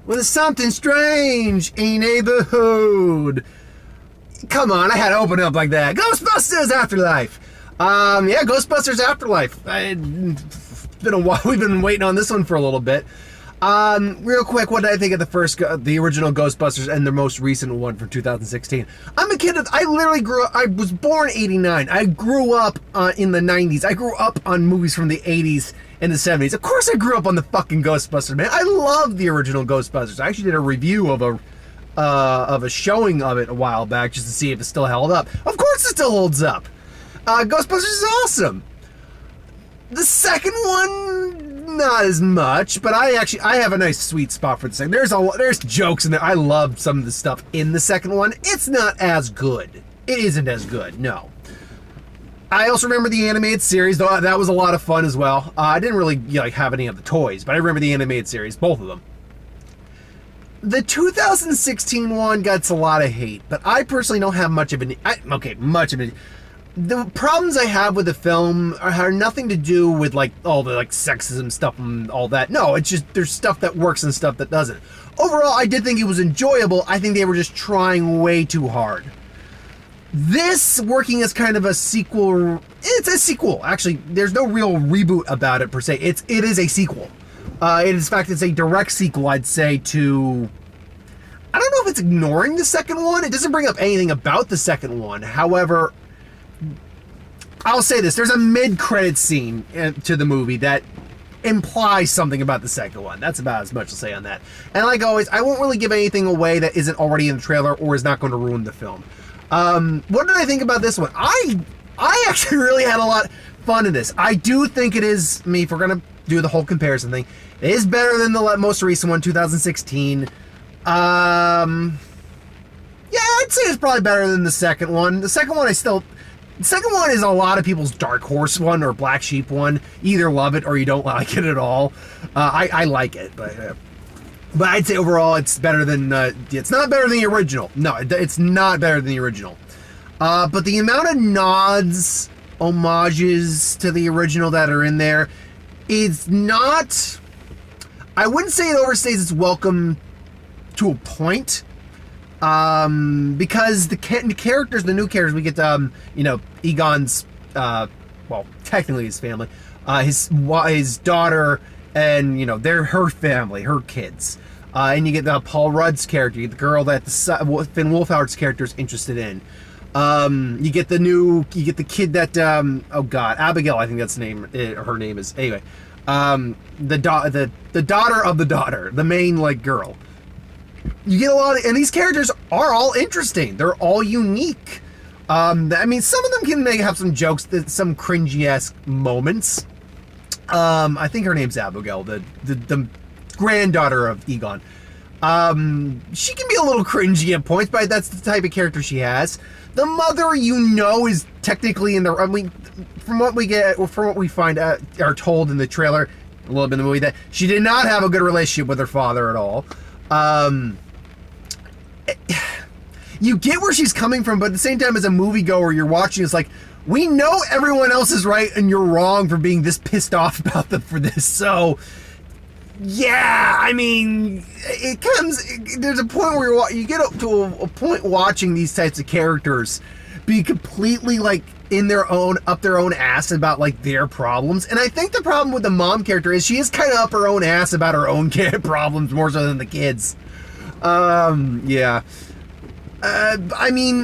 with something strange in a neighborhood. Come on, I had to open up like that. Ghostbusters Afterlife. Yeah, Ghostbusters Afterlife. We've been waiting on this one for a little bit. Real quick, what did I think of the original Ghostbusters and the most recent one from 2016? I'm a kid. I literally grew up. I was born '89. I grew up in the '90s. I grew up on movies from the '80s and the '70s. Of course, I grew up on the fucking Ghostbusters, man. I love the original Ghostbusters. I actually did a review of a showing of it a while back just to see if it still held up. Of course, it still holds up. Ghostbusters is awesome. The second one, not as much, but I have a nice sweet spot for the second. There's jokes in there. I love some of the stuff in the second one. It's not as good. It isn't as good, no. I also remember the animated series, though that was a lot of fun as well. I didn't really have any of the toys, but I remember the animated series, both of them. The 2016 one gets a lot of hate, but I personally don't have much of an... The problems I have with the film are nothing to do with all the sexism stuff and all that. No, it's just there's stuff that works and stuff that doesn't. Overall, I did think it was enjoyable. I think they were just trying way too hard. This working as kind of a sequel, it's a sequel. Actually, there's no real reboot about it per se. It is a sequel. In fact, it's a direct sequel, I'd say, to... I don't know if it's ignoring the second one. It doesn't bring up anything about the second one. However, I'll say this. There's a mid-credit scene to the movie that implies something about the second one. That's about as much to say on that. And like always, I won't really give anything away that isn't already in the trailer or is not going to ruin the film. What did I think about this one? I actually really had a lot of fun in this. I do think it is, if we're going to do the whole comparison thing, it is better than the most recent one, 2016. Yeah, I'd say it's probably better than the second one. The second one is a lot of people's dark horse one or black sheep one. Either love it or you don't like it at all. I like it, but I'd say overall it's better than, it's not better than the original. No, it's not better than the original. But the amount of nods, homages to the original that are in there, it's not... I wouldn't say it overstays its welcome to a point, because the characters, the new characters, we get, Egon's, well, technically his family, his daughter, and, they're her family, her kids. And you get Paul Rudd's character, the girl that Finn Wolfhard's character is interested in. You get the kid that, Abigail, I think that's her name is, anyway. The daughter of the daughter, the main, girl. You get a lot of, and these characters are all interesting. They're all unique. Some of them can have some jokes, some cringy-esque moments. I think her name's Abigail, the granddaughter of Egon. She can be a little cringy at points, but that's the type of character she has. The mother, is technically in the... from what we find out, are told in the trailer, a little bit in the movie, that she did not have a good relationship with her father at all. You get where she's coming from, but at the same time, as a moviegoer, you're watching, it's like, we know everyone else is right and you're wrong for being this pissed off about them for this. So, yeah, there's a point where you get up to a point watching these types of characters be completely in their own ass about their problems. And I think the problem with the mom character is she is kind of up her own ass about her own kid problems more so than the kids. Yeah. The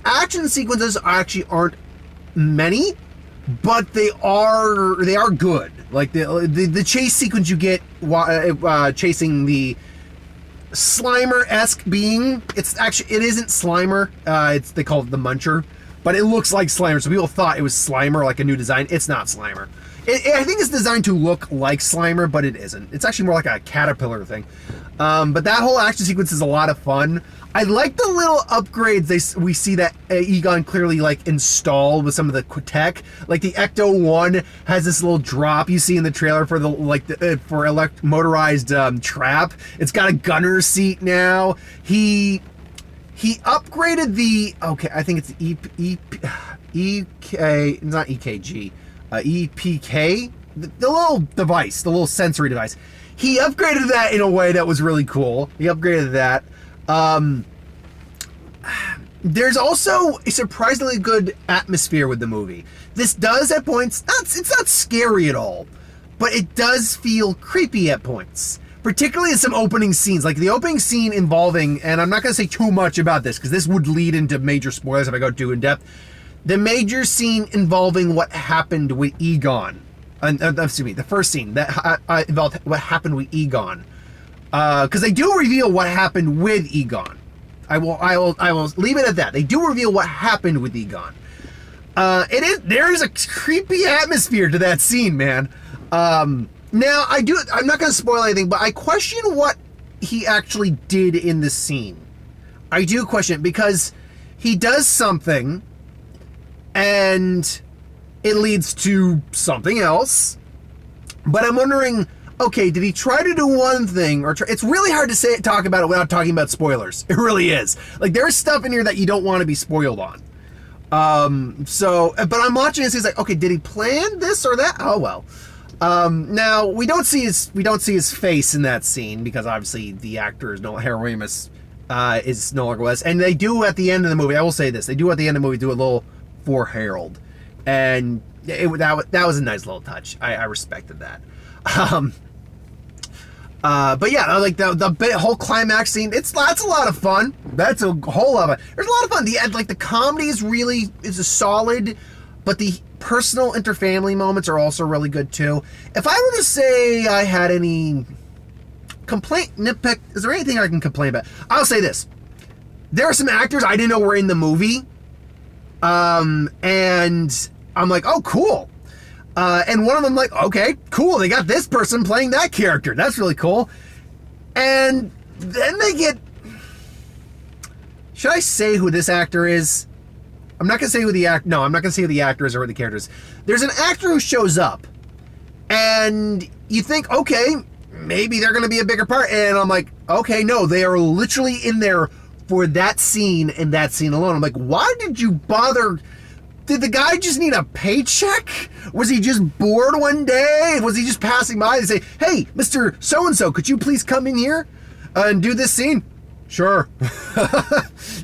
action sequences actually aren't many, but they are good. The chase sequence you get chasing the Slimer-esque being, it isn't Slimer. They call it the Muncher, but it looks like Slimer. So people thought it was Slimer, like a new design. It's not Slimer. I think it's designed to look like Slimer, but it isn't. It's actually more like a caterpillar thing. But that whole action sequence is a lot of fun. I like the little upgrades we see that Egon clearly installed with some of the tech. The Ecto-1 has this little drop you see in the trailer for the motorized trap. It's got a gunner seat now. He upgraded the I think it's EK, not EKG, EPK, the little device, the little sensory device. he upgraded that in a way that was really cool. He upgraded that. There's also a surprisingly good atmosphere with the movie. This does at points, it's not scary at all, but it does feel creepy at points. Particularly in some opening scenes, like the opening scene involving, and I'm not going to say too much about this because this would lead into major spoilers if I go too in depth. The major scene involving what happened with Egon. Excuse me, the first scene that involved what happened with Egon. Because they do reveal what happened with Egon. I will leave it at that. They do reveal what happened with Egon. There is a creepy atmosphere to that scene, man. Now, I'm not going to spoil anything, but I question what he actually did in the scene. I do question it because he does something and it leads to something else. But I'm wondering, okay, did he try to do one thing or it's really hard to talk about it without talking about spoilers. It really is. Like, there's stuff in here that you don't want to be spoiled on. But I'm watching this, he's like, okay, did he plan this or that? Oh, well. Now we don't see his face in that scene because obviously the actor is Harold Ramis is no longer with us, and they do at the end of the movie. I will say this: they do at the end of the movie do a little for Harold, and that was a nice little touch. I respected that. But yeah, like the whole climax scene, that's a lot of fun. That's a whole lot of fun. There's a lot of fun. The comedy is a solid, but the personal interfamily moments are also really good too. If I were to say I had any nitpick, is there anything I can complain about? I'll say this. There are some actors I didn't know were in the movie. And I'm like, oh, cool. And one of them like, okay, cool. They got this person playing that character. That's really cool. And then they get, should I say who this actor is? I'm not going to say who the I'm not going to say who the actor is or who the character is. There's an actor who shows up, and you think, okay, maybe they're going to be a bigger part. And I'm like, okay, no, they are literally in there for that scene and that scene alone. I'm like, why did you bother? Did the guy just need a paycheck? Was he just bored one day? Was he just passing by and say, hey, Mr. So-and-so, could you please come in here and do this scene? Sure.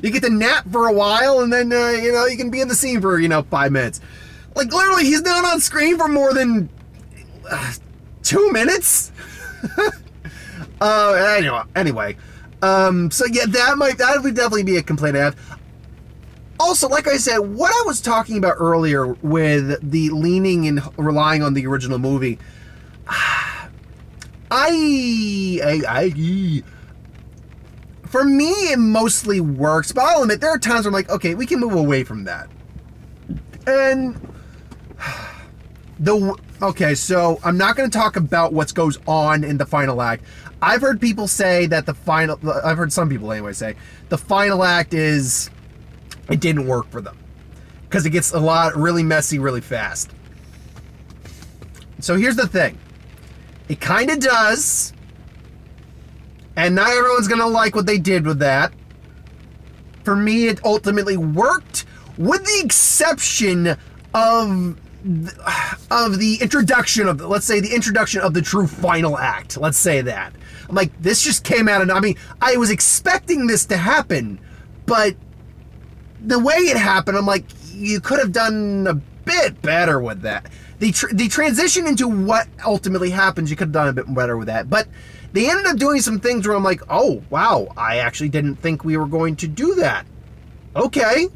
You get to nap for a while, and then, you can be in the scene for, 5 minutes. Like, literally, he's not on screen for more than 2 minutes. Anyway. So, yeah, that would definitely be a complaint I have. Also, like I said, what I was talking about earlier with the leaning and relying on the original movie, for me, it mostly works, but I'll admit, there are times where I'm like, okay, we can move away from that. And okay, so I'm not going to talk about what goes on in the final act. I've heard people say that I've heard some people anyway say, the final act it didn't work for them. Because it gets really messy really fast. So here's the thing. It kind of does. And not everyone's going to like what they did with that. For me, it ultimately worked, with the exception of the introduction of, let's say, the introduction of the true final act. Let's say that. I'm like, this just came out of, I was expecting this to happen, but the way it happened, I'm like, you could have done a bit better with that. The transition into what ultimately happens, you could have done a bit better with that. But they ended up doing some things where I'm like, oh, wow, I actually didn't think we were going to do that. Okay.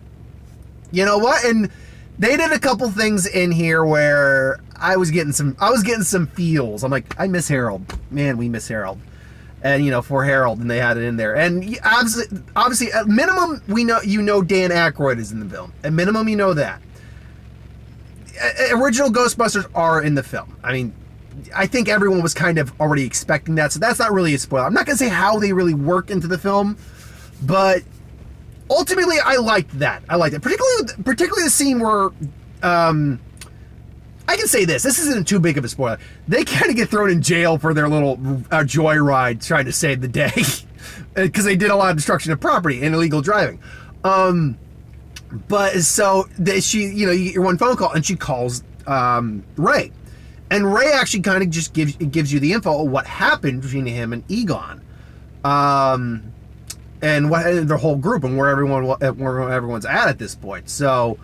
You know what? And they did a couple things in here where I was getting some feels. I'm like, I miss Harold. Man, we miss Harold. And, for Harold, and they had it in there. And obviously, at minimum, Dan Aykroyd is in the film. At minimum, you know that. Original Ghostbusters are in the film. I think everyone was kind of already expecting that, so that's not really a spoiler. I'm not going to say how they really work into the film, but ultimately, I liked that. I liked it. Particularly the scene where, I can say this isn't too big of a spoiler. They kind of get thrown in jail for their little joyride trying to save the day, because they did a lot of destruction of property and illegal driving. But so you get your one phone call, and she calls Ray. And Ray actually kind of just gives you the info of what happened between him and Egon, and what the whole group and where everyone's at this point. So,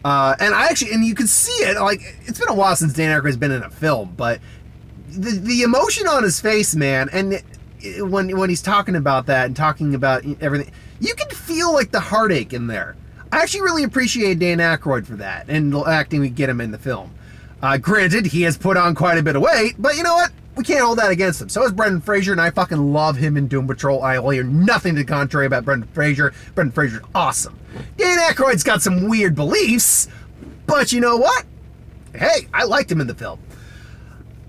and you can see it. Like, it's been a while since Dan Aykroyd's been in a film, but the emotion on his face, man, and when he's talking about that and talking about everything, you can feel like the heartache in there. I actually really appreciate Dan Aykroyd for that and the acting we get him in the film. Granted, he has put on quite a bit of weight, but you know what? We can't hold that against him. So is Brendan Fraser, and I fucking love him in Doom Patrol. I will hear nothing to the contrary about Brendan Fraser. Brendan Fraser's awesome. Dan Aykroyd's got some weird beliefs, but you know what? Hey, I liked him in the film.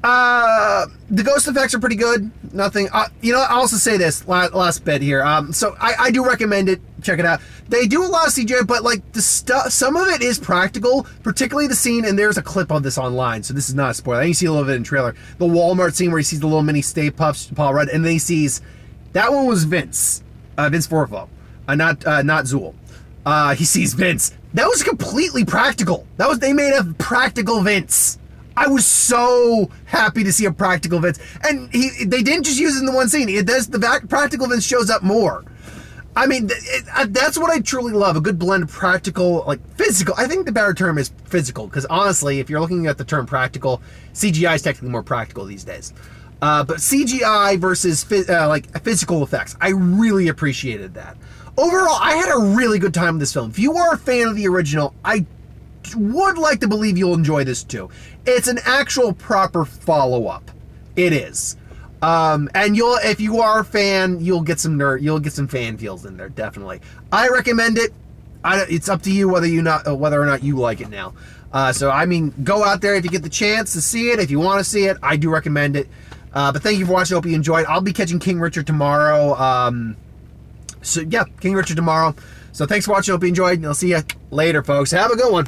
The ghost effects are pretty good. Nothing. You know, I'll also say this last bit here. So I do recommend it. Check it out. They do a lot of CGI, but like the stuff, some of it is practical. Particularly the scene, and there's a clip of this online, so this is not a spoiler. I think you see a little bit in the trailer. The Walmart scene where he sees the little mini Stay Puffs, Paul Rudd, and then he sees that one was Vince Forfo, not Zool. He sees Vince. That was completely practical. They made a practical Vince. I was so happy to see a practical Vince, and they didn't just use it in the one scene. The practical Vince shows up more. I mean, that's what I truly love, a good blend of practical, like physical. I think the better term is physical, because honestly, if you're looking at the term practical, CGI is technically more practical these days. But CGI versus physical effects, I really appreciated that. Overall, I had a really good time with this film. If you are a fan of the original, I would like to believe you'll enjoy this too. It's an actual proper follow-up. It is. And if you are a fan, you'll get some fan feels in there, definitely. I recommend it. It's up to you whether or not you like it now. So I mean, go out there if you get the chance to see it. If you want to see it, I do recommend it. But thank you for watching. Hope you enjoyed. I'll be catching King Richard tomorrow. So yeah, King Richard tomorrow. So thanks for watching. Hope you enjoyed. And I'll see you later, folks. Have a good one.